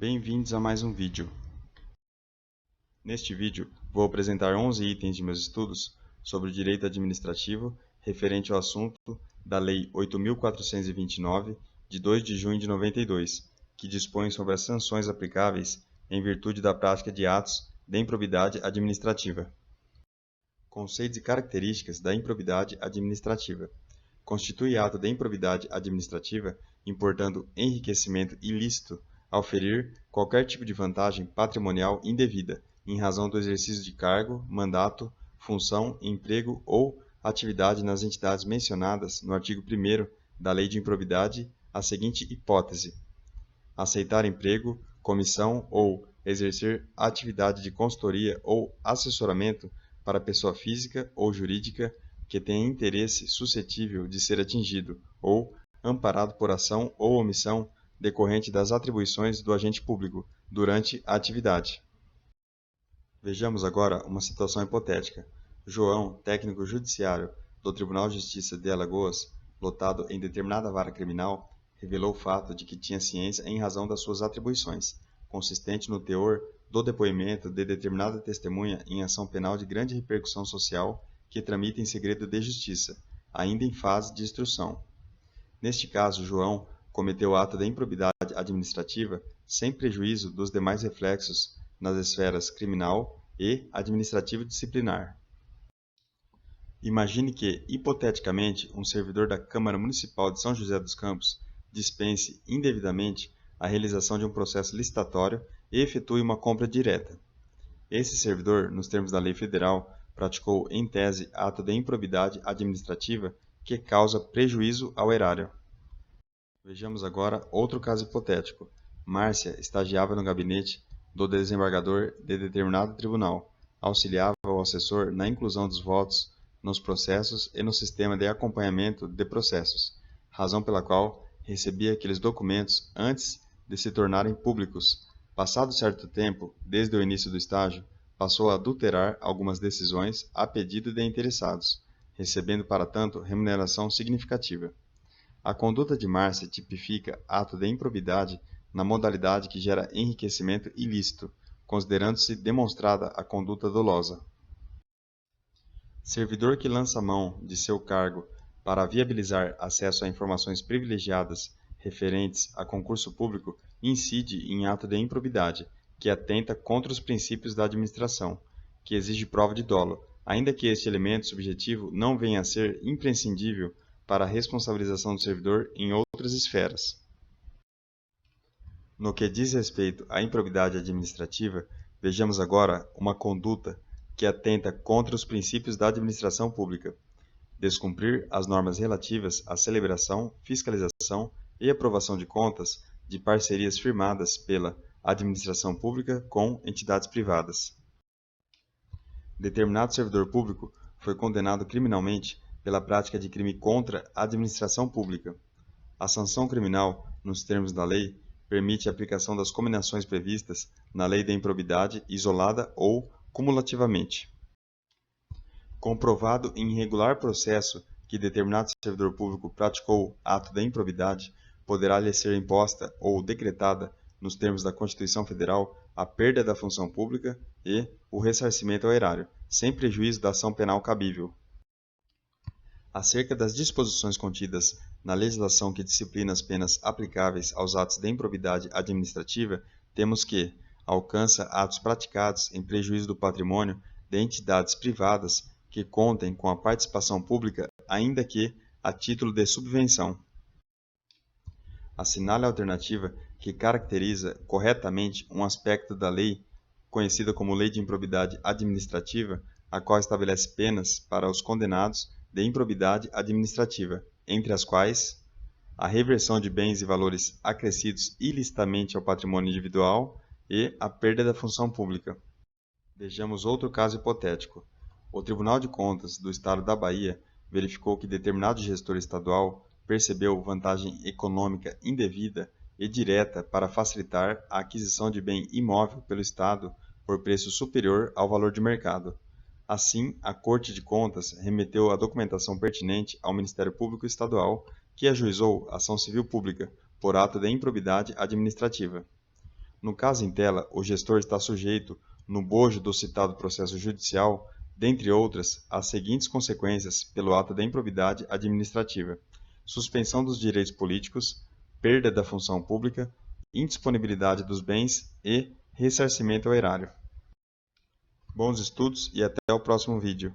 Bem-vindos a mais um vídeo. Neste vídeo, vou apresentar 11 itens de meus estudos sobre o direito administrativo referente ao assunto da Lei 8.429, de 2 de junho de 92, que dispõe sobre as sanções aplicáveis em virtude da prática de atos de improbidade administrativa. Conceitos e características da improbidade administrativa. Constitui ato de improbidade administrativa, importando enriquecimento ilícito ao ferir qualquer tipo de vantagem patrimonial indevida, em razão do exercício de cargo, mandato, função, emprego ou atividade nas entidades mencionadas no artigo 1º da Lei de Improbidade, a seguinte hipótese: aceitar emprego, comissão ou exercer atividade de consultoria ou assessoramento para pessoa física ou jurídica que tenha interesse suscetível de ser atingido ou amparado por ação ou omissão decorrente das atribuições do agente público durante a atividade. Vejamos agora uma situação hipotética. João, técnico judiciário do Tribunal de Justiça de Alagoas, lotado em determinada vara criminal, revelou o fato de que tinha ciência em razão das suas atribuições, consistente no teor do depoimento de determinada testemunha em ação penal de grande repercussão social que tramita em segredo de justiça, ainda em fase de instrução. Neste caso, João cometeu o ato de improbidade administrativa sem prejuízo dos demais reflexos nas esferas criminal e administrativo-disciplinar. Imagine que, hipoteticamente, um servidor da Câmara Municipal de São José dos Campos dispense indevidamente a realização de um processo licitatório e efetue uma compra direta. Esse servidor, nos termos da lei federal, praticou, em tese, ato de improbidade administrativa que causa prejuízo ao erário. Vejamos agora outro caso hipotético. Márcia estagiava no gabinete do desembargador de determinado tribunal, auxiliava o assessor na inclusão dos votos nos processos e no sistema de acompanhamento de processos, razão pela qual recebia aqueles documentos antes de se tornarem públicos. Passado certo tempo, desde o início do estágio, passou a adulterar algumas decisões a pedido de interessados, recebendo para tanto remuneração significativa. A conduta de Márcia tipifica ato de improbidade na modalidade que gera enriquecimento ilícito, considerando-se demonstrada a conduta dolosa. Servidor que lança mão de seu cargo para viabilizar acesso a informações privilegiadas referentes a concurso público incide em ato de improbidade, que atenta contra os princípios da administração, que exige prova de dolo, ainda que este elemento subjetivo não venha a ser imprescindível para a responsabilização do servidor em outras esferas. No que diz respeito à improbidade administrativa, vejamos agora uma conduta que atenta contra os princípios da administração pública: descumprir as normas relativas à celebração, fiscalização e aprovação de contas de parcerias firmadas pela administração pública com entidades privadas. Determinado servidor público foi condenado criminalmente pela prática de crime contra a administração pública. A sanção criminal, nos termos da lei, permite a aplicação das cominações previstas na lei da improbidade isolada ou cumulativamente. Comprovado em irregular processo que determinado servidor público praticou ato de improbidade, poderá-lhe ser imposta ou decretada, nos termos da Constituição Federal, a perda da função pública e o ressarcimento ao erário, sem prejuízo da ação penal cabível. Acerca das disposições contidas na legislação que disciplina as penas aplicáveis aos atos de improbidade administrativa, temos que alcança atos praticados em prejuízo do patrimônio de entidades privadas que contem com a participação pública, ainda que a título de subvenção. Assinale a alternativa que caracteriza corretamente um aspecto da lei conhecida como Lei de Improbidade Administrativa, a qual estabelece penas para os condenados de improbidade administrativa, entre as quais a reversão de bens e valores acrescidos ilicitamente ao patrimônio individual e a perda da função pública. Vejamos outro caso hipotético. O Tribunal de Contas do Estado da Bahia verificou que determinado gestor estadual percebeu vantagem econômica indevida e direta para facilitar a aquisição de bem imóvel pelo Estado por preço superior ao valor de mercado. Assim, a Corte de Contas remeteu a documentação pertinente ao Ministério Público Estadual, que ajuizou ação civil pública por ato de improbidade administrativa. No caso em tela, o gestor está sujeito, no bojo do citado processo judicial, dentre outras, às seguintes consequências pelo ato da improbidade administrativa: suspensão dos direitos políticos, perda da função pública, indisponibilidade dos bens e ressarcimento ao erário. Bons estudos e até o próximo vídeo.